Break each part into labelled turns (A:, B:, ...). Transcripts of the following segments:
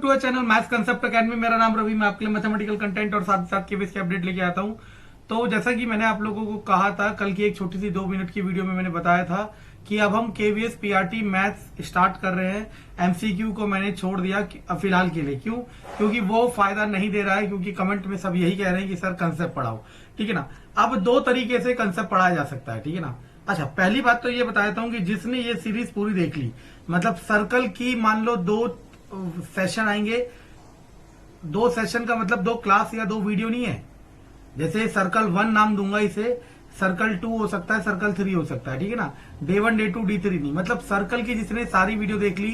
A: To a channel maths concept academy. मेरा नाम रवि, मैं आपके लिए मैथमेटिकल कंटेंट और साथ साथ केवीएस की अपडेट लेके आता हूं। तो जैसा कि मैंने आप लोगों को कहा था कल की एक छोटी सी 2 मिनट की वीडियो में मैंने बताया था कि अब हम केवीएस पीआरटी मैथ्स स्टार्ट कर रहे हैं। एमसीक्यू को मैंने छोड़ दिया फिलहाल के लिए। क्यों? क्योंकि वो फायदा नहीं दे रहा है, क्योंकि कमेंट में सब यही कह रहे हैं कि सर कंसेप्ट पढ़ाओ। ठीक है ना। अब 2 तरीके से कंसेप्ट पढ़ाया जा सकता है। ठीक है ना। अच्छा, पहली बात तो ये बताता हूं कि जिसने ये सीरीज पूरी देख ली, मतलब सर्कल की मान लो 2 सेशन आएंगे। 2 सेशन का मतलब 2 क्लास या 2 वीडियो नहीं है। जैसे सर्कल 1 नाम दूंगा इसे, सर्कल 2 हो सकता है, सर्कल 3 हो सकता है। ठीक है ना। डे 1 डे 2 D3 नहीं, मतलब सर्कल की जिसने सारी वीडियो देख ली,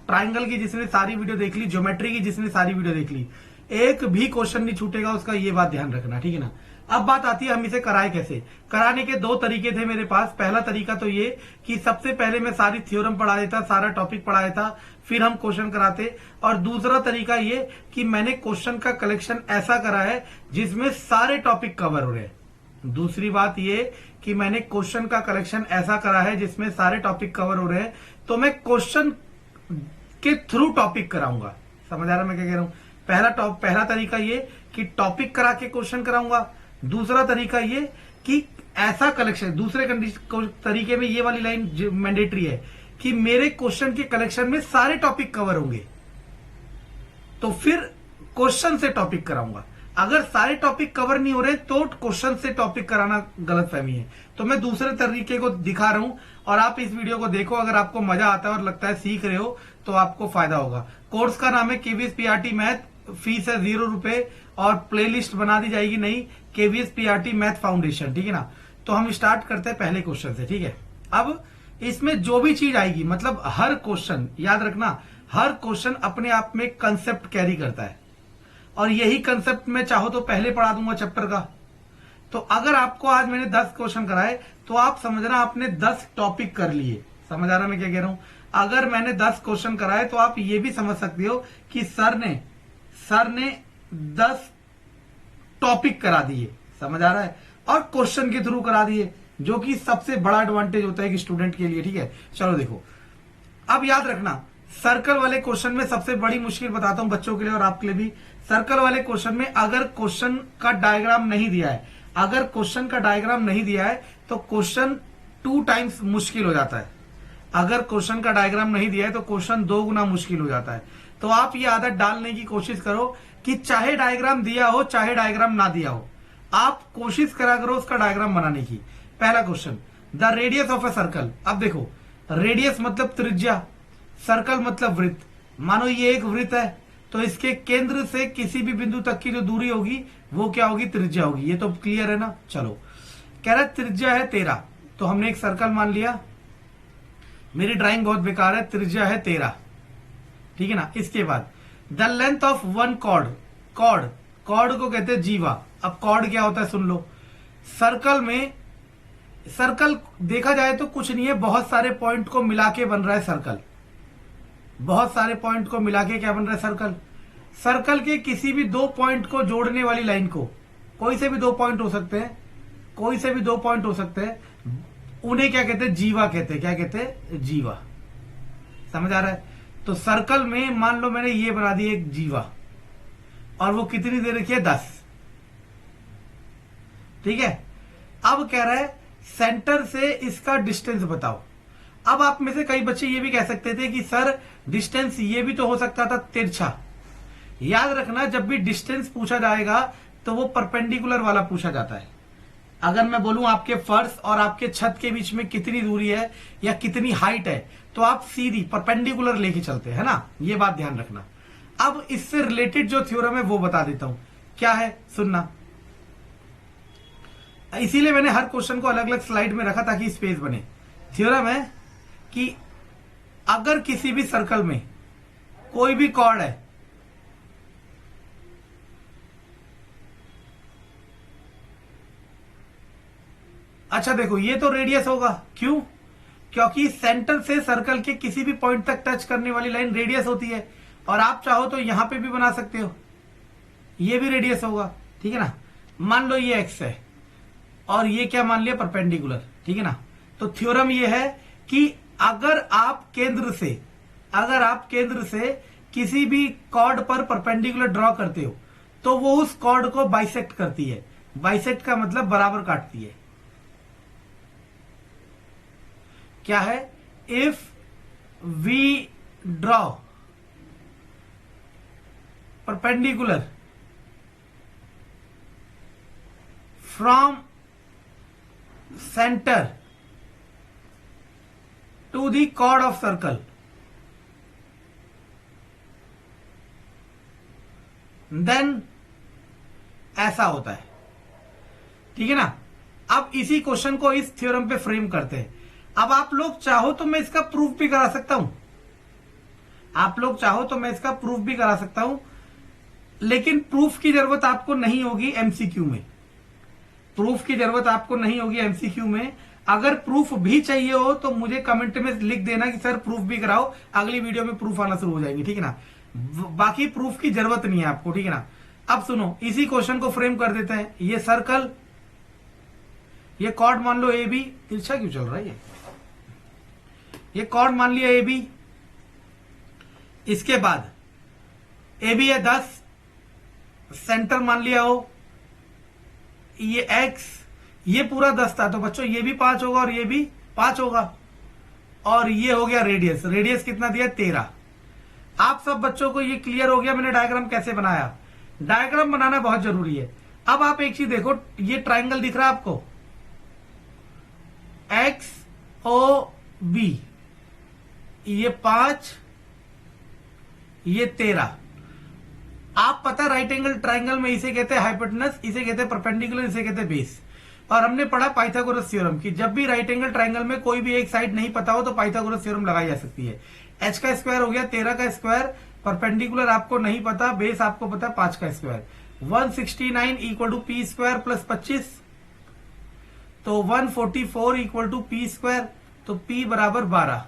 A: ट्राइंगल की जिसने सारी वीडियो देख ली, ज्योमेट्री की जिसने सारी वीडियो देख ली, एक भी क्वेश्चन नहीं छूटेगा उसका। ये बात ध्यान रखना। ठीक है ना। अब बात आती है हम इसे कराए कैसे। कराने के 2 तरीके थे मेरे पास। पहला तरीका तो ये कि सबसे पहले मैं सारी थ्योरम पढ़ा देता, सारा टॉपिक पढ़ा देता, फिर हम क्वेश्चन कराते। और दूसरा तरीका ये कि मैंने क्वेश्चन का कलेक्शन ऐसा करा है जिसमें सारे टॉपिक कवर हो रहे हैं। दूसरी बात ये कि मैंने क्वेश्चन का कलेक्शन ऐसा करा है जिसमें सारे टॉपिक कवर हो रहे हैं, तो मैं क्वेश्चन के थ्रू टॉपिक कराऊंगा। समझ आ रहा है मैं क्या कह रहा हूं? पहला तरीका ये कि टॉपिक करा के क्वेश्चन कराऊंगा। दूसरा तरीका ये कि ऐसा कलेक्शन, दूसरे तरीके में ये वाली लाइन मैंडेटरी है कि मेरे क्वेश्चन के कलेक्शन में सारे टॉपिक कवर होंगे, तो फिर क्वेश्चन से टॉपिक कराऊंगा। अगर सारे टॉपिक कवर नहीं हो रहे तो क्वेश्चन से टॉपिक कराना गलतफहमी है। तो मैं दूसरे तरीके को दिखा रहा हूं और आप इस वीडियो को देखो। अगर आपको मजा आता है और लगता है सीख रहे हो तो आपको फायदा होगा। कोर्स का नाम है केवीएस पीआरटी मैथ, फीस है 0 रुपए और प्लेलिस्ट बना दी जाएगी नई, केवीएस पीआरटी मैथ फाउंडेशन। ठीक है ना। तो हम स्टार्ट करते हैं पहले क्वेश्चन से। ठीक है। अब इसमें जो भी चीज आएगी, मतलब हर क्वेश्चन, याद रखना, हर क्वेश्चन अपने आप में कंसेप्ट कैरी करता है। और यही कंसेप्ट मैं चाहो तो पहले पढ़ा दूंगा चैप्टर का। तो अगर आपको आज मैंने 10 क्वेश्चन कराए तो आप समझना आपने 10 टॉपिक कर लिए। समझ आ रहा मैं क्या कह रहा हूं? अगर मैंने 10 क्वेश्चन कराए तो आप ये भी समझ सकते हो कि सर ने 10 टॉपिक करा दिए। समझ आ रहा है? और क्वेश्चन के थ्रू करा दिए, जो कि सबसे बड़ा एडवांटेज होता है कि स्टूडेंट के लिए। ठीक है। चलो देखो, अब याद रखना, सर्कल वाले क्वेश्चन में सबसे बड़ी मुश्किल बताता हूं बच्चों के लिए और आपके लिए भी। सर्कल वाले क्वेश्चन में अगर क्वेश्चन का डायग्राम नहीं दिया है, अगर क्वेश्चन का डायग्राम नहीं दिया है तो क्वेश्चन 2 टाइम्स मुश्किल हो जाता है। अगर क्वेश्चन का डायग्राम नहीं दिया है तो क्वेश्चन 2 गुना मुश्किल हो जाता है। तो आप ये आदत डालने की कोशिश करो कि चाहे डायग्राम दिया हो चाहे डायग्राम ना दिया हो, आप कोशिश करा करो उसका डायग्राम बनाने की। पहला question, the radius of a circle. अब देखो, रेडियस मतलब त्रिज्या, सर्कल मतलब वृत्त। मानो ये एक वृत्त है तो इसके केंद्र से किसी भी बिंदु तक की जो दूरी होगी वो क्या होगी? त्रिज्या होगी। ये तो क्लियर है ना। चलो, कह रहा है त्रिज्या है 13, तो हमने एक सर्कल मान लिया। मेरी ड्राइंग बहुत बेकार है, त्रिज्या है 13। ठीक है ना। इसके बाद the length of one chord, chord को कहते हैं जीवा। अब कॉर्ड क्या होता है सुन लो। सर्कल में, सर्कल देखा जाए तो कुछ नहीं है, बहुत सारे पॉइंट को मिला के बन रहा है सर्कल। बहुत सारे पॉइंट को मिला के क्या बन रहा है? सर्कल। सर्कल के किसी भी 2 पॉइंट को जोड़ने वाली लाइन को, कोई से भी 2 पॉइंट हो सकते हैं, कोई से भी 2 पॉइंट हो सकते हैं, उन्हें क्या कहते हैं? जीवा कहते हैं। क्या कहते हैं? जीवा। समझ आ रहा है? तो सर्कल में मान लो मैंने ये बना दी एक जीवा, और वो कितनी दे रखी है? 10। ठीक है। अब कह रहा है सेंटर से इसका डिस्टेंस बताओ। अब आप में से कई बच्चे ये भी कह सकते थे कि सर डिस्टेंस ये भी तो हो सकता था तिरछा। याद रखना, जब भी डिस्टेंस पूछा जाएगा तो वो परपेंडिकुलर वाला पूछा जाता है। अगर मैं बोलूं आपके फर्श और आपके छत के बीच में कितनी दूरी है या कितनी हाइट है, तो आप सीधी परपेंडिकुलर लेके चलते हैं ना। ये बात ध्यान रखना। अब इससे रिलेटेड जो थ्योरम है वो बता देता हूं। क्या है सुनना। इसीलिए मैंने हर क्वेश्चन को अलग अलग स्लाइड में रखा ताकि स्पेस बने। थ्योरम है कि अगर किसी भी सर्कल में कोई भी कॉर्ड है, अच्छा देखो ये तो रेडियस होगा। क्यों? क्योंकि सेंटर से सर्कल के किसी भी पॉइंट तक टच करने वाली लाइन रेडियस होती है। और आप चाहो तो यहां पे भी बना सकते हो, ये भी रेडियस होगा। ठीक है ना। मान लो ये एक्स है और ये क्या मान लिया? परपेंडिकुलर। ठीक है ना। तो थ्योरम ये है कि अगर आप केंद्र से किसी भी कॉर्ड पर परपेंडिकुलर ड्रॉ करते हो तो वो उस कॉर्ड को बाइसेक्ट करती है। बाइसेक्ट का मतलब बराबर काटती है। क्या है? If we draw perpendicular from centre to the chord of circle, then ऐसा होता है। ठीक है ना। अब इसी क्वेश्चन को इस थ्योरम पे फ्रेम करते हैं। अब आप लोग चाहो तो मैं इसका प्रूफ भी करा सकता हूं, आप लोग चाहो तो मैं इसका प्रूफ भी करा सकता हूं, लेकिन प्रूफ की जरूरत आपको नहीं होगी एमसीक्यू में। प्रूफ की जरूरत आपको नहीं होगी एमसीक्यू में। अगर प्रूफ भी चाहिए हो तो मुझे कमेंट में लिख देना कि सर प्रूफ भी कराओ, अगली वीडियो में प्रूफ आना शुरू हो जाएंगे। ठीक है ना। बाकी प्रूफ की जरूरत नहीं है आपको। ठीक है ना। अब सुनो, इसी क्वेश्चन को फ्रेम कर देते हैं। ये सर्कल, ये कॉर्ड मान लो ए बी, तिरछा क्यों चल रहा है ये कॉर्ड मान लिया ए बी। इसके बाद ए बी है 10, सेंटर मान लिया हो ये एक्स, ये पूरा 10 था तो बच्चों ये भी 5 होगा और ये भी 5 होगा, और ये हो गया रेडियस। रेडियस कितना दिया? 13। आप सब बच्चों को ये क्लियर हो गया मैंने डायग्राम कैसे बनाया? डायग्राम बनाना बहुत जरूरी है। अब आप एक चीज देखो, ये ट्राइंगल दिख रहा है आपको, एक्स ओ बी, ये 5, ये 13। आप पता राइट एंगल ट्राइंगल में इसे कहते हैं हाइपोटेनस, इसे कहते हैं परपेंडिकुलर, इसे कहते हैं बेस। और हमने पढ़ा पाइथागोरस थ्योरम की जब भी राइट एंगल ट्राइंगल में कोई भी एक साइड नहीं पता हो तो पाइथागोरस थ्योरम लगाई जा सकती है। h का स्क्वायर हो गया 13 का स्क्वायर, परपेंडिकुलर आपको नहीं पता, बेस आपको पता 5 का square. 169 equal to P square plus 25, तो 144 इक्वल टू पी स्क्वायर, तो पी बराबर 12।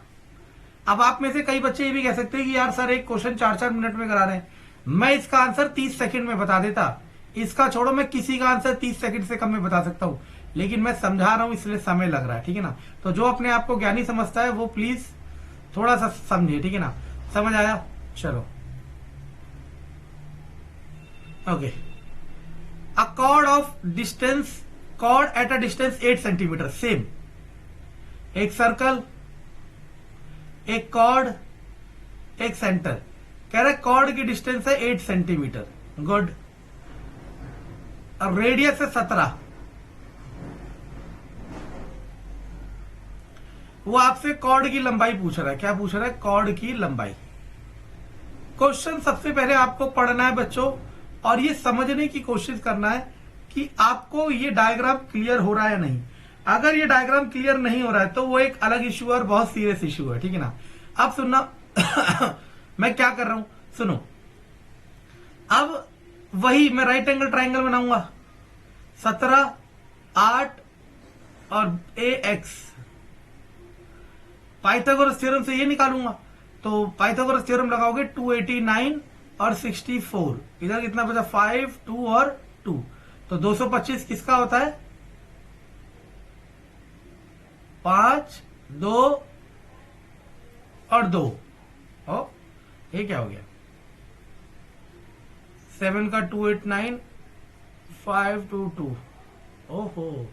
A: अब आप में से कई बच्चे ये भी कह सकते हैं कि यार सर एक क्वेश्चन 4-4 मिनट में करा रहे हैं, मैं इसका आंसर 30 सेकंड में बता देता। इसका छोड़ो, मैं किसी का आंसर 30 सेकंड से कम में बता सकता हूं, लेकिन मैं समझा रहा हूं इसलिए समय लग रहा है। ठीक है ना। तो जो अपने आप को ज्ञानी समझता है वो प्लीज थोड़ा सा समझिए। ठीक है ना। समझ आया? चलो okay. A chord of distance, chord at a distance 8 centimetre, same. एक सर्कल, एक कॉर्ड, एक सेंटर। कह रहा है कॉर्ड की डिस्टेंस है 8 सेंटीमीटर, गुड। अब रेडियस है 17। वो आपसे कॉर्ड की लंबाई पूछ रहा है। क्या पूछ रहा है? कॉर्ड की लंबाई। क्वेश्चन सबसे पहले आपको पढ़ना है बच्चों, और ये समझने की कोशिश करना है कि आपको ये डायग्राम क्लियर हो रहा है या नहीं। अगर ये डायग्राम क्लियर नहीं हो रहा है तो वो एक अलग इश्यू और बहुत सीरियस इश्यू है। ठीक है ना। अब सुनना मैं क्या कर रहा हूं, सुनो। अब वही मैं राइट एंगल ट्राइंगल बनाऊंगा, 17, 8 और ए एक्स। पाइथागोरस थ्योरम से ये निकालूंगा, तो पाइथागोरस थ्योरम लगाओगे 289 और 64, इधर कितना बचा? 5, 2 और 2, तो 225 किसका होता है? 5, 2 और 2। ओ ये क्या हो गया? 7 का 289, 5, 2, 2। ओहो।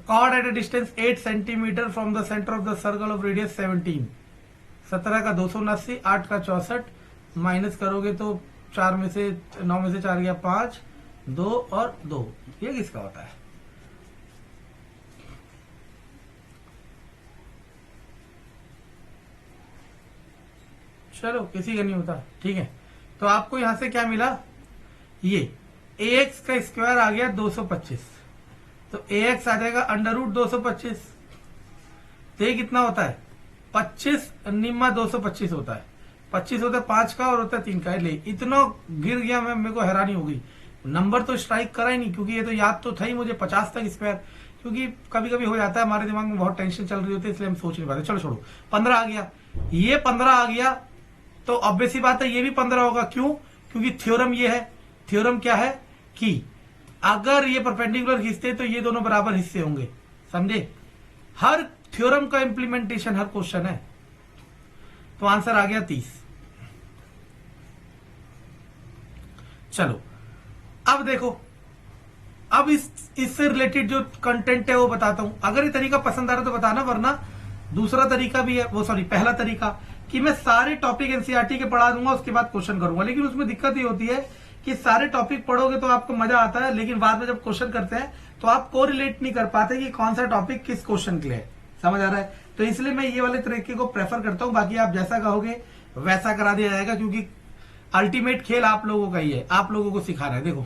A: Chord at a distance 8 centimetre from the centre of the circle of radius 17। 17 का 279, 8 का 64, माइनस करोगे तो 4 में से 9 में से 4 गया 5, 2 और 2। ये किसका होता है? चलो किसी का नहीं होता। ठीक है। तो आपको यहां से क्या मिला? ये ax का स्क्वायर आ गया 225, तो ax आ जाएगा √225। तो ये कितना होता है? 25 निम्मा 225 होता है। 25 होता है 5 का और होता है 3 का। ले इतना गिर गया मैं, मेरे को हैरानी हो गई। नंबर तो स्ट्राइक करा ही नहीं, क्योंकि ये तो याद तो था ही मुझे 50 तक स्क्वायर, क्योंकि कभी कभी हो जाता है हमारे दिमाग में बहुत टेंशन चल रही होती है, इसलिए हम सोच नहीं पाते। चलो छोड़ो। 15 आ गया, ये 15 आ गया, तो ऑब्वियस सी बात है ये भी 15 होगा। क्यों? क्योंकि थ्योरम ये है। थ्योरम क्या है कि अगर ये परपेंडिकुलर खींचते तो ये दोनों बराबर हिस्से होंगे। समझे? हर थ्योरम का इंप्लीमेंटेशन हर क्वेश्चन है। तो आंसर आ गया 30। चलो अब देखो, अब इससे रिलेटेड जो कंटेंट है वो बताता हूं। अगर ये तरीका पसंद आ रहा तो बताना, वरना दूसरा तरीका भी है, वो सॉरी पहला तरीका कि मैं सारे टॉपिक एनसीईआरटी के पढ़ा दूंगा, उसके बाद क्वेश्चन करूंगा। लेकिन उसमें दिक्कत ये होती है कि सारे टॉपिक पढ़ोगे तो आपको मजा आता है, लेकिन बाद में जब क्वेश्चन करते हैं तो आप कोरिलेट नहीं कर पाते कि कौन सा टॉपिक किस क्वेश्चन के लिए है। समझ आ रहा है? तो इसलिए मैं ये वाले तरीके को प्रेफर करता हूं। बाकी आप जैसा कहोगे वैसा करा दिया जाएगा, क्योंकि अल्टीमेट खेल आप लोगों का ही है, आप लोगों को सिखाना है। देखो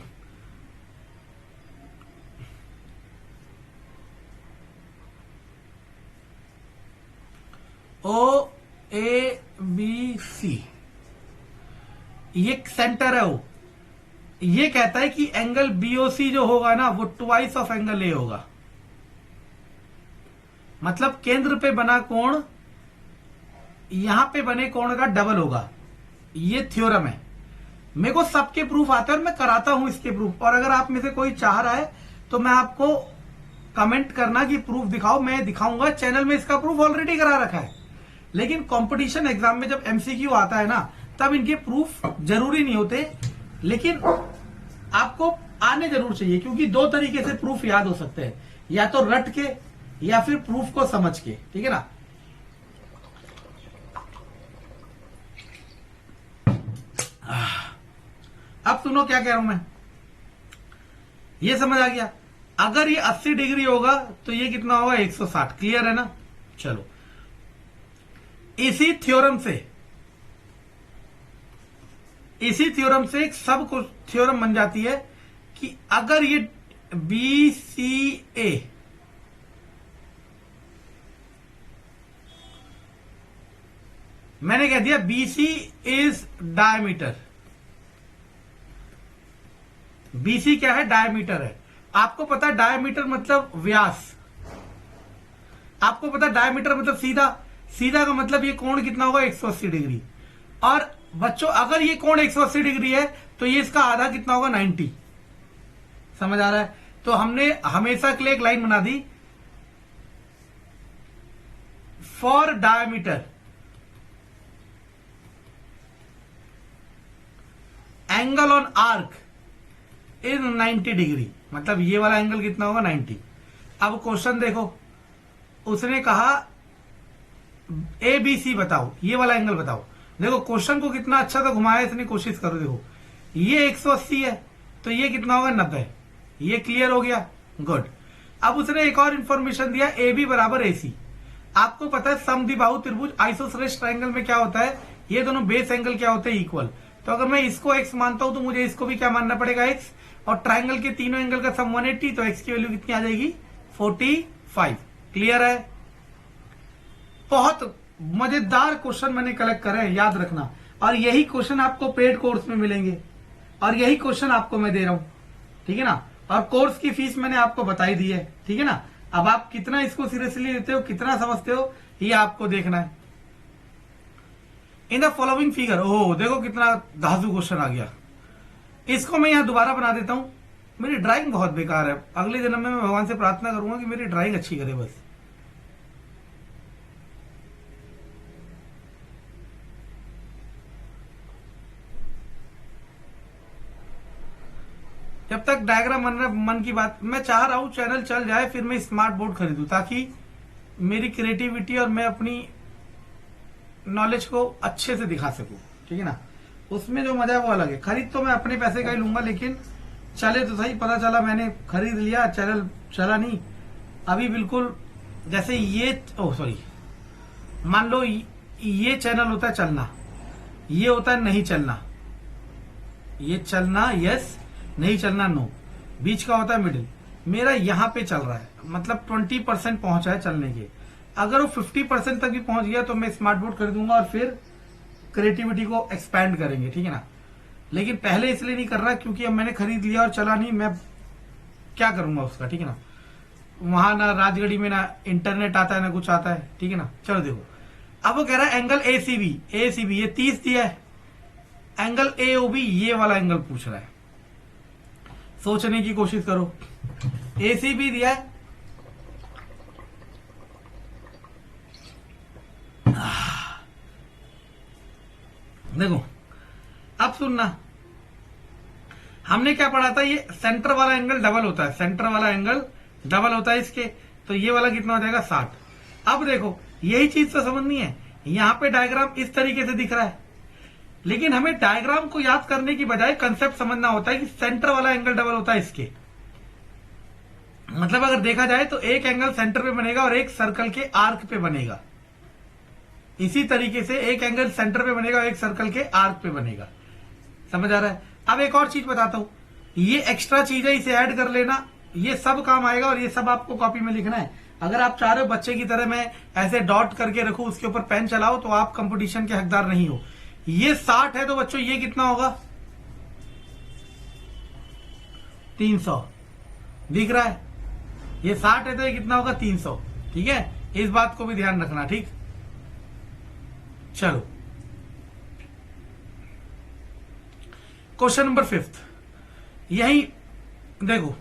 A: ओ ए बी सी, ये सेंटर है। ओ ये कहता है कि एंगल बीओसी जो होगा ना वो ट्वाइस ऑफ एंगल ए होगा, मतलब केंद्र पे बना कोण यहां पे बने कोण का डबल होगा। ये थ्योरम है, मेरे को सबके प्रूफ आते हैं और मैं कराता हूं इसके प्रूफ। और अगर आप में से कोई चाह रहा है तो मैं आपको कमेंट करना कि प्रूफ दिखाओ, मैं दिखाऊंगा। चैनल में इसका प्रूफ ऑलरेडी करा रखा है, लेकिन कंपटीशन एग्जाम में जब एमसीक्यू आता है ना तब इनके प्रूफ जरूरी नहीं होते, लेकिन आपको आने जरूर चाहिए, क्योंकि दो तरीके से प्रूफ याद हो सकते हैं, या तो रट के या फिर प्रूफ को समझ के। ठीक है ना? अब सुनो क्या कह रहा हूं मैं, ये समझ आ गया। अगर ये 80 डिग्री होगा तो ये कितना होगा? 160। क्लियर है ना? चलो, इसी थ्योरम से एक सब कुछ थ्योरम बन जाती है कि अगर ये बी सी ए मैंने कह दिया बीसी इज डायमीटर। बीसी क्या है? डायमीटर है। आपको पता है डायमीटर मतलब व्यास, आपको पता है डायमीटर मतलब सीधा, सीधा का मतलब ये कोण कितना होगा? 180 डिग्री। और बच्चों अगर ये कोण 180 डिग्री है तो ये इसका आधा कितना होगा? 90। समझ आ रहा है? तो हमने हमेशा के लिए एक लाइन बना दी, for diameter angle on arc is 90 degree, मतलब ये वाला एंगल कितना होगा? 90। अब क्वेश्चन देखो, उसने कहा ए बी सी बताओ, ये वाला एंगल बताओ। देखो क्वेश्चन को कितना अच्छा तो घुमाया इसने, कोशिश करो। देखो ये 180 है तो ये कितना होगा? 90। ये क्लियर हो गया? गुड। अब उसने एक और इंफॉर्मेशन दिया, ए बी बराबर ए सी। आपको पता है समद्विबाहु त्रिभुज आइसोसेलेस ट्रायंगल में क्या होता है? ये दोनों बेस एंगल क्या होते हैं? इक्वल। तो अगर मैं इसको एक्स मानता हूं तो मुझे इसको भी क्या मानना पड़ेगा? एक्स। और ट्रायंगल के तीनों एंगल का सम 180, तो एक्स की वैल्यू कितनी आ जाएगी? 45। क्लियर है? बहुत मजेदार क्वेश्चन मैंने कलेक्ट करे हैं, याद रखना। और यही क्वेश्चन आपको पेड कोर्स में मिलेंगे, और यही क्वेश्चन आपको मैं दे रहा हूं। ठीक है ना? और कोर्स की फीस मैंने आपको बताई दी है। ठीक है ना? अब आप कितना इसको सीरियसली लेते हो, कितना समझते हो, ये आपको देखना है। इन द फॉलोइंग फिगर, ओह देखो कितना धांसू क्वेश्चन आ गया। इसको मैं यहां दोबारा बना देता हूं। मेरी ड्राइंग बहुत बेकार है, अगले जन्म में मैं भगवान से प्रार्थना करूंगा कि मेरी ड्राइंग अच्छी करे बस। जब तक डायग्राम बन रहा, मन की बात, मैं चाह रहा हूं चैनल चल जाए, फिर मैं स्मार्ट बोर्ड खरीदूं, ताकि मेरी क्रिएटिविटी और मैं अपनी नॉलेज को अच्छे से दिखा सकूं। ठीक है ना? उसमें जो मजा है वो अलग है। खरीद तो मैं अपने पैसे का ही लूंगा, लेकिन चले तो सही। पता चला मैंने खरीद लिया, चैनल चला नहीं। अभी बिल्कुल जैसे ये, ओह सॉरी, मान लो ये चैनल होता है चलना, ये होता है नहीं चलना। ये चलना यस, नहीं चलना नो, बीच का होता है मिडिल। मेरा यहां पे चल रहा है, मतलब 20% पहुंचा है चलने के। अगर वो 50% तक भी पहुंच गया तो मैं स्मार्ट बोर्ड खरीदूंगा और फिर क्रिएटिविटी को एक्सपैंड करेंगे। ठीक है ना? लेकिन पहले इसलिए नहीं कर रहा क्योंकि अब मैंने खरीद लिया और चला नहीं, मैं क्या करूंगा उसका। ठीक है ना? वहां ना राजगढ़ी में ना इंटरनेट आता है ना कुछ आता है। ठीक है ना? चलो देखो, अब वो कह रहा है एंगल ए सी बी ये 30 दिया है, एंगल ए ओ बी ये वाला एंगल पूछ रहा है। सोचने की कोशिश करो। ए सी बी दिया है, देखो अब सुनना, हमने क्या पढ़ा था, ये सेंटर वाला एंगल डबल होता है, सेंटर वाला एंगल डबल होता है इसके, तो ये वाला कितना हो जाएगा 60। अब देखो यही चीज तो समझनी है, यहाँ पे डायग्राम इस तरीके से दिख रहा है, लेकिन हमें डायग्राम को याद करने की बजाय कंसेप्ट समझना होता है कि सेंटर वाला एंगल डबल होता है इसके। मतलब अगर देखा जाए तो एक एंगल सेंटर पे बनेगा और एक सर्कल के आर्क पे बनेगा, इसी तरीके से एक एंगल सेंटर पे बनेगा और एक सर्कल के आर्क पे बनेगा। समझ आ रहा है? अब एक और चीज बताता हूं, ये एक्स्ट्रा चीज है, इसे ऐड कर लेना, ये सब काम आएगा और ये सब आपको कॉपी में लिखना है। अगर आप चाह रहे हो बच्चे की तरह मैं ऐसे डॉट करके रखूं, उसके ऊपर पेन चलाओ, तो आप कंपटीशन के हकदार नहीं हो। ये 60 है तो बच्चों ये कितना होगा 300, दिख रहा है? ये 60 है तो ये कितना होगा 300। ठीक है, इस बात को भी ध्यान रखना। ठीक, चलो क्वेश्चन नंबर 5, यही देखो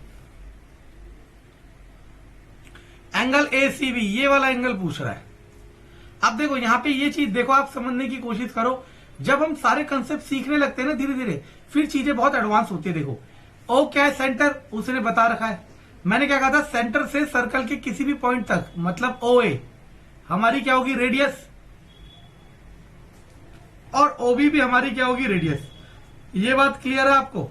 A: एंगल ACB, ये वाला एंगल पूछ रहा है। अब देखो यहां पे ये चीज देखो, आप समझने की कोशिश करो। जब हम सारे कंसेप्ट सीखने लगते हैं ना धीरे धीरे, फिर चीजें बहुत एडवांस होती है। देखो ओ क्या है, सेंटर, उसने बता रखा है। मैंने क्या कहा था, सेंटर से सर्कल के किसी भी पॉइंट तक, मतलब OA हमारी क्या होगी रेडियस, और OB भी हमारी क्या होगी रेडियस। ये बात क्लियर है आपको?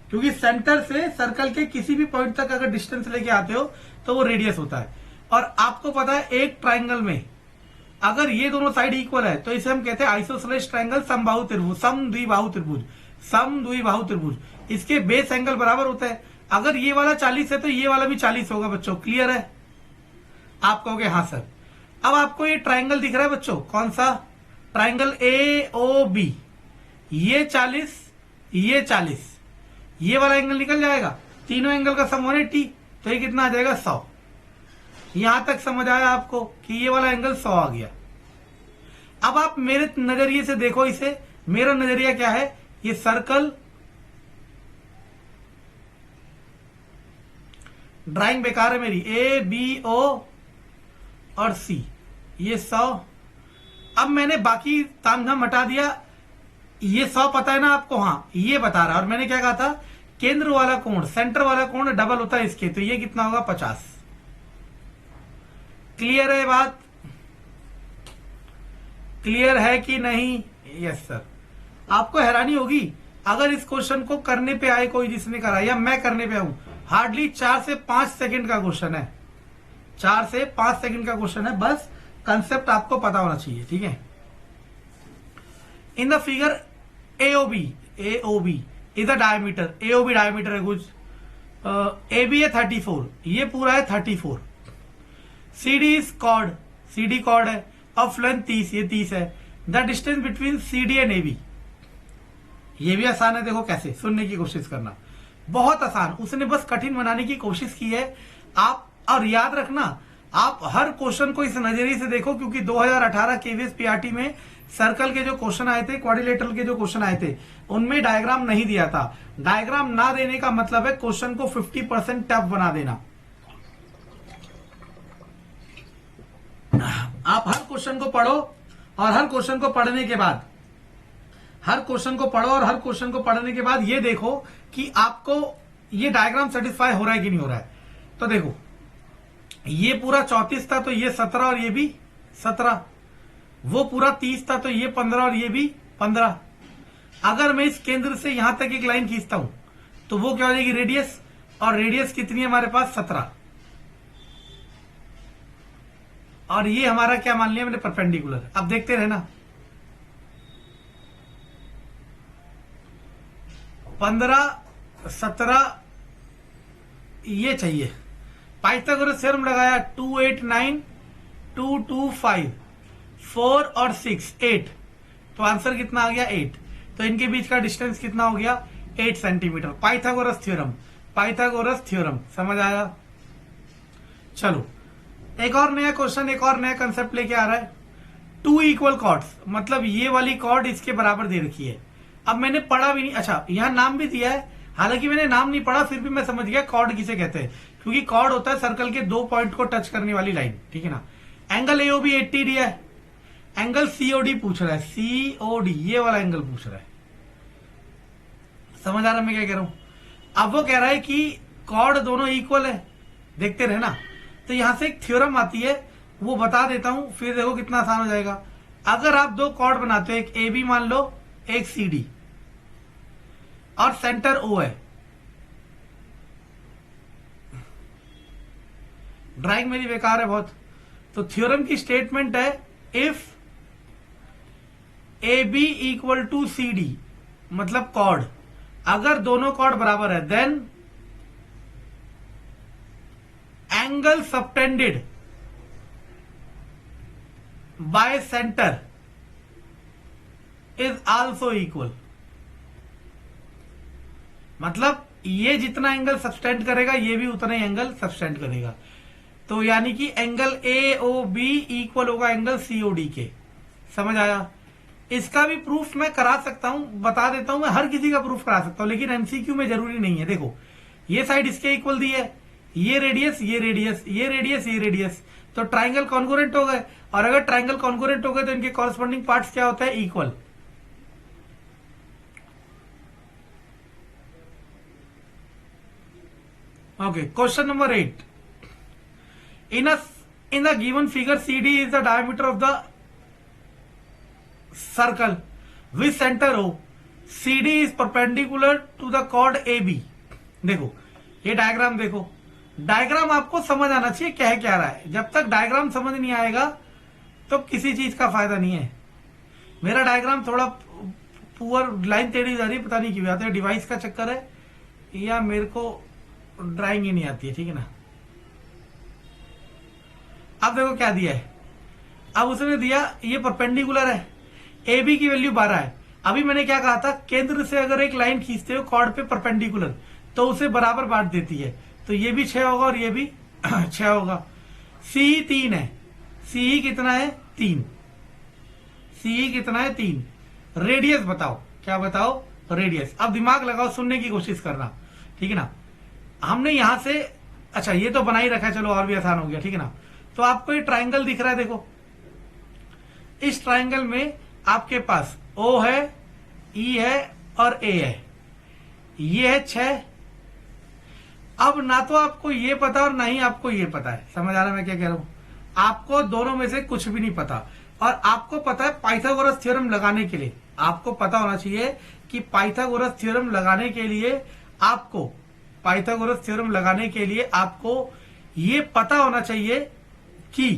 A: क्योंकि सेंटर से सर्कल के किसी भी पॉइंट तक अगर डिस्टेंस लेके आते हो तो वो रेडियस होता है। और आपको पता है एक ट्राइंगल में अगर ये दोनों साइड इक्वल है तो इसे हम कहते हैं आइसोसेलेस ट्राइंगल, समबाहु त्रिभुज, समद्विबाहु त्रिभुज, समद्विबाहु त्रिभुज। इसके बेस एंगल बराबर होता है। अगर ये वाला 40 है तो ये वाला भी 40 होगा बच्चों। क्लियर है? आप कहोगे हाँ सर। अब आपको ये ट्राइंगल दिख रहा है बच्चों, कौन सा? ट्राइंगल AOB, ये 40, ये 40, ये वाला एंगल निकल जाएगा, तीनों एंगल का सम 180, तो ये कितना आ जाएगा 100। यहां तक समझ आया आपको कि ये वाला एंगल 100 आ गया। अब आप मेरे नजरिए से देखो इसे, मेरा नजरिया क्या है, ये सर्कल ड्राइंग बेकार है मेरी, ABO और C, ये 100। अब मैंने बाकी तामझाम हटा दिया, ये 100 पता है ना आपको? हाँ, ये बता रहा है। और मैंने क्या कहा था, केंद्र वाला कोण, सेंटर वाला कोण डबल होता है इसके, तो ये कितना होगा 50। क्लियर है बात? क्लियर है कि नहीं? Yes sir. आपको हैरानी होगी अगर इस क्वेश्चन को करने पे आए कोई जिसने करा, या मैं करने पे आऊं, हार्डली 4 से 5 सेकंड का क्वेश्चन है, 4 से 5 सेकंड का क्वेश्चन है। बस कंसेप्ट आपको पता होना चाहिए। ठीक है, इन the figure AOB is a diameter, AOB diameter है कुछ, AB है 34, ये पूरा है 34। CD is chord, CD chord है, ऑफ लेंथ 30, ये 30 है। The distance between CD and AB, ये भी आसान है। देखो कैसे, सुनने की कोशिश करना, बहुत आसान। उसने बस कठिन बनाने की कोशिश की है आप। और याद रखना, आप हर क्वेश्चन को इस नजरिए से देखो, क्योंकि 2018 KVS PRT में सर्कल के जो क्वेश्चन आए थे, क्वाड्रिलेटरल के जो क्वेश्चन आए थे, उनमें डायग्राम नहीं दिया था। डायग्राम ना देने का मतलब है क्वेश्चन को 50% टफ बना देना। आप हर क्वेश्चन को पढ़ो, और हर क्वेश्चन को पढ़ने के बाद, हर क्वेश्चन को पढ़ो और हर क्वेश्चन को पढ़ने के बाद ये देखो कि आपको ये डायग्राम सेटिस्फाई हो रहा है कि नहीं हो रहा है। तो देखो ये पूरा 34 था तो ये 17 और ये भी 17, वो पूरा 30 था तो ये 15 और ये भी 15। अगर मैं इस केंद्र से यहां तक एक लाइन खींचता हूं तो वो क्या हो जाएगी रेडियस, और रेडियस कितनी है हमारे पास 17, और ये हमारा क्या मान लिया मैंने परपेंडिकुलर। अब देखते रहना, 15 17 ये चाहिए। पाइथागोरस थ्योरम लगाया, 2 8 9 2 2 5 4 और 6 8, तो आंसर कितना आ गया 8। तो इनके बीच का डिस्टेंस कितना हो गया 8 centimetre. Pythagoras theorem, Pythagoras theorem, समझ आया? चलो एक और नया क्वेश्चन, एक और नया कंसेप्ट लेके आ रहा है। 2 इक्वल कॉर्ड्स, मतलब ये वाली कॉर्ड इसके बराबर दे रखी है। अब मैंने पढ़ा भी नहीं, अच्छा यहां नाम भी दिया है, हालांकि मैंने नाम नहीं पढ़ा, फिर भी मैं समझ गया कॉर्ड किसे कहते हैं, क्योंकि कॉर्ड होता है सर्कल के 2 पॉइंट को टच करने वाली लाइन। ठीक है ना? एंगल AOB 80 दिया है, एंगल COD पूछ रहा है, COD ये वाला एंगल पूछ रहा है। समझ आ रहा है मैं क्या कह रहा हूं? अब वो कह रहा है कि कॉर्ड दोनों इक्वल है, देखते रहे ना। तो यहां से एक थ्योरम आती है, वो बता देता हूं, फिर देखो कितना आसान हो जाएगा। अगर आप दो कॉर्ड बनाते हो, एक ए बी मान लो, एक सी डी, और सेंटर ओ है, ड्राइंग मेरी बेकार है बहुत, तो थ्योरम की स्टेटमेंट है if A B equal to C D, मतलब कॉर्ड, अगर दोनों कॉर्ड बराबर है, then angle subtended by centre is also equal. मतलब ये जितना एंगल सबटेंड करेगा, ये भी उतना ही एंगल सबटेंड करेगा। तो यानी कि angle A O B equal होगा एंगल सी ओ डी के। समझ आया? इसका भी प्रूफ मैं करा सकता हूं, बता देता हूं, मैं हर किसी का प्रूफ करा सकता हूं, लेकिन एमसीक्यू में जरूरी नहीं है। देखो ये साइड इसके इक्वल दी है, ये रेडियस, ये रेडियस, ये रेडियस, ये रेडियस, तो ट्राइंगल कॉन्ग्रुएंट हो गए। और अगर ट्राइंगल कॉन्ग्रुएंट हो गए तो इनके कॉरस्पॉन्डिंग पार्ट्स क्या होता है? Equal. Okay, question number 8। in the given figure, CD is the diameter of the circle with center O. CD is perpendicular to the chord AB। देखो ये डायग्राम, देखो डायग्राम आपको समझ आना चाहिए क्या है क्या रहा है। जब तक डायग्राम समझ नहीं आएगा तो किसी चीज का फायदा नहीं है। मेरा डायग्राम थोड़ा पुअर, लाइन टेढ़ी जा रही है, पता नहीं क्यों आता है, डिवाइस का चक्कर है या मेरे को ड्राइंग ही नहीं आती है, ठीक है ना। अब देखो क्या दिया है, अब उसने दिया ये परपेंडिकुलर है, ए बी की वैल्यू 12 है। अभी मैंने क्या कहा था, केंद्र से अगर एक लाइन खींचते हो कॉर्ड पे परपेंडिकुलर, तो उसे बराबर बांट देती है, तो ये भी 6 होगा और ये भी 6 होगा। सी 3 है, सी कितना है? 3। सी कितना है? 3। रेडियस बताओ, क्या बताओ? रेडियस। अब दिमाग लगाओ, सुनने की कोशिश करना, ठीक है ना। हमने यहां से, अच्छा ये तो बना ही रखा है, चलो और भी आसान हो गया, ठीक है ना। तो आपको ये ट्राइंगल दिख रहा है, देखो इस ट्राइंगल में आपके पास O है, E है और A है, ये है 6। अब ना तो आपको ये पता और ना ही आपको ये पता है, समझ आ रहा है मैं क्या कह रहा हूं? आपको दोनों में से कुछ भी नहीं पता, और आपको पता है पाइथागोरस थ्योरम लगाने के लिए, आपको पता होना चाहिए कि पाइथागोरस थ्योरम लगाने के लिए आपको, पाइथागोरस थ्योरम लगाने के लिए आपको ये पता होना चाहिए कि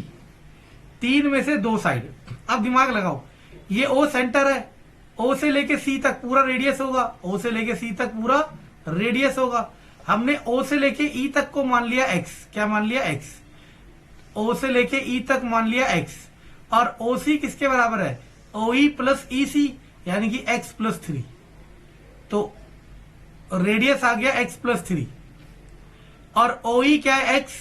A: 3 में से 2 साइड। अब दिमाग लगाओ, ये O सेंटर है, O से लेके C तक पूरा रेडियस होगा, O से लेके C तक पूरा रेडियस होगा। हमने O से लेके E तक को मान लिया X, क्या मान लिया? X। O से लेके E तक मान लिया X, और OC किसके बराबर है? OE प्लस EC, यानी कि X प्लस 3। तो रेडियस आ गया X प्लस 3, और OE क्या है? X।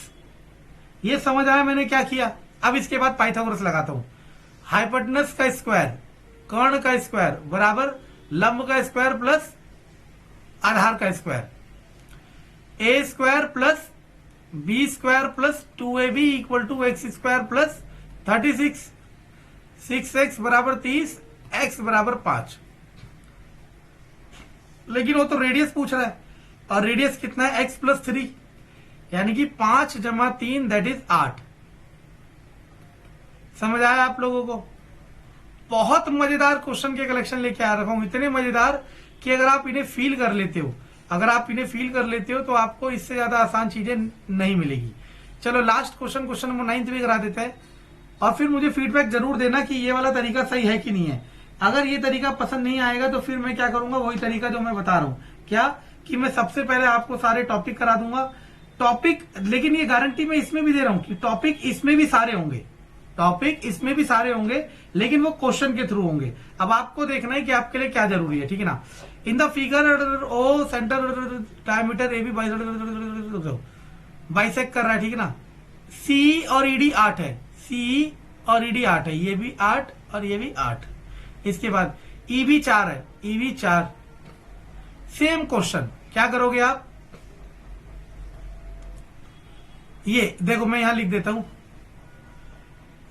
A: ये समझ आया मैंने क्या किया? अब इसके बाद पाइथागोरस लगाता हूं। हाइपोटेनस का स्क्वायर, कर्ण का स्क्वायर बराबर लंब का स्क्वायर प्लस आधार का square, A square plus B square plus 2ab equal to X square plus 36। 6x बराबर 30, x बराबर 5। लेकिन वो तो रेडियस पूछ रहा है, और रेडियस कितना है? x प्लस 3, यानी कि 5 जमा 3 दैट इज 8। समझ आया आप लोगों को? बहुत मजेदार क्वेश्चन के कलेक्शन लेके आ रखा हूं, इतने मजेदार कि अगर आप इन्हें फील कर लेते हो, अगर आप इन्हें फील कर लेते हो तो आपको इससे ज्यादा आसान चीजें नहीं मिलेगी। चलो लास्ट क्वेश्चन, क्वेश्चन नंबर 9 भी करा देते हैं, और फिर मुझे फीडबैक जरूर देना कि ये वाला तरीका सही है कि नहीं है। अगर ये तरीका पसंद नहीं आएगा तो फिर मैं क्या करूंगा, वही तरीका जो मैं बता रहा हूं, क्या कि मैं सबसे पहले आपको सारे टॉपिक करा दूंगा। टॉपिक, लेकिन ये गारंटी मैं इसमें भी दे रहा हूं कि टॉपिक इसमें भी सारे होंगे, टॉपिक इसमें भी सारे होंगे, लेकिन वो क्वेश्चन के थ्रू होंगे। अब आपको देखना है कि आपके लिए क्या जरूरी है, ठीक है ना। In the figure O centre diameter A B bisect कर रहा है, ठीक है ना। सी और ईडी 8 है, सी और ईडी 8 है, ये भी 8 और ये भी 8। इसके बाद ईबी 4 है, ईबी 4। सेम क्वेश्चन, क्या करोगे आप? ये देखो मैं यहां लिख देता हूं,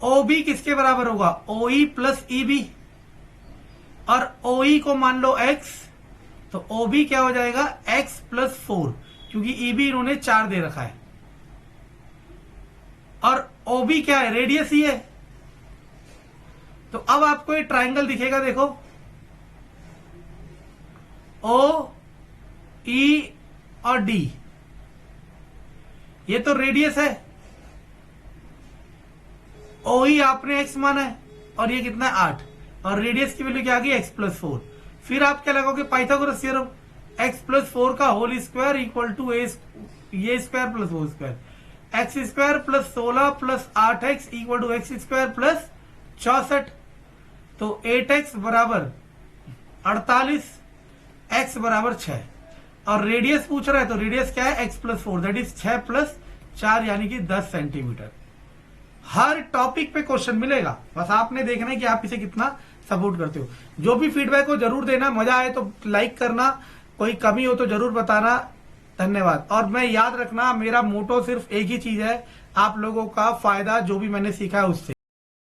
A: OB किसके बराबर होगा? OE प्लस EB, और OE को मान लो X, तो ओ बी क्या हो जाएगा x प्लस 4, क्योंकि ई बी इन्होंने 4 दे रखा है, और ओ बी क्या है, रेडियस ही है। तो अब आपको ये ट्राइंगल दिखेगा, देखो ओ ई और डी, ये तो रेडियस है, ओ ई आपने एक्स माना है, और ये कितना है 8, और रेडियस की वैल्यू क्या आ गई x प्लस 4। फिर आप क्या लगाओगे, पाइथागोरस थ्योरम, x प्लस 4 का whole square equal to A square plus O square, X square plus 16 plus 8x equal to X square plus 64। तो 8x बराबर 48, x बराबर 6, और रेडियस पूछ रहा है, तो रेडियस क्या है x plus 4, that is 6 plus 4 यानी कि 10 सेंटीमीटर। हर टॉपिक पे क्वेश्चन मिलेगा, बस आपने देखना है कि आप इसे कितना सपोर्ट करते हो। जो भी फीडबैक हो जरूर देना, मजा आए तो लाइक करना, कोई कमी हो तो जरूर बताना। धन्यवाद। और मैं याद रखना, मेरा मोटो सिर्फ एक ही चीज है, आप लोगों का फायदा जो भी मैंने सीखा है उससे।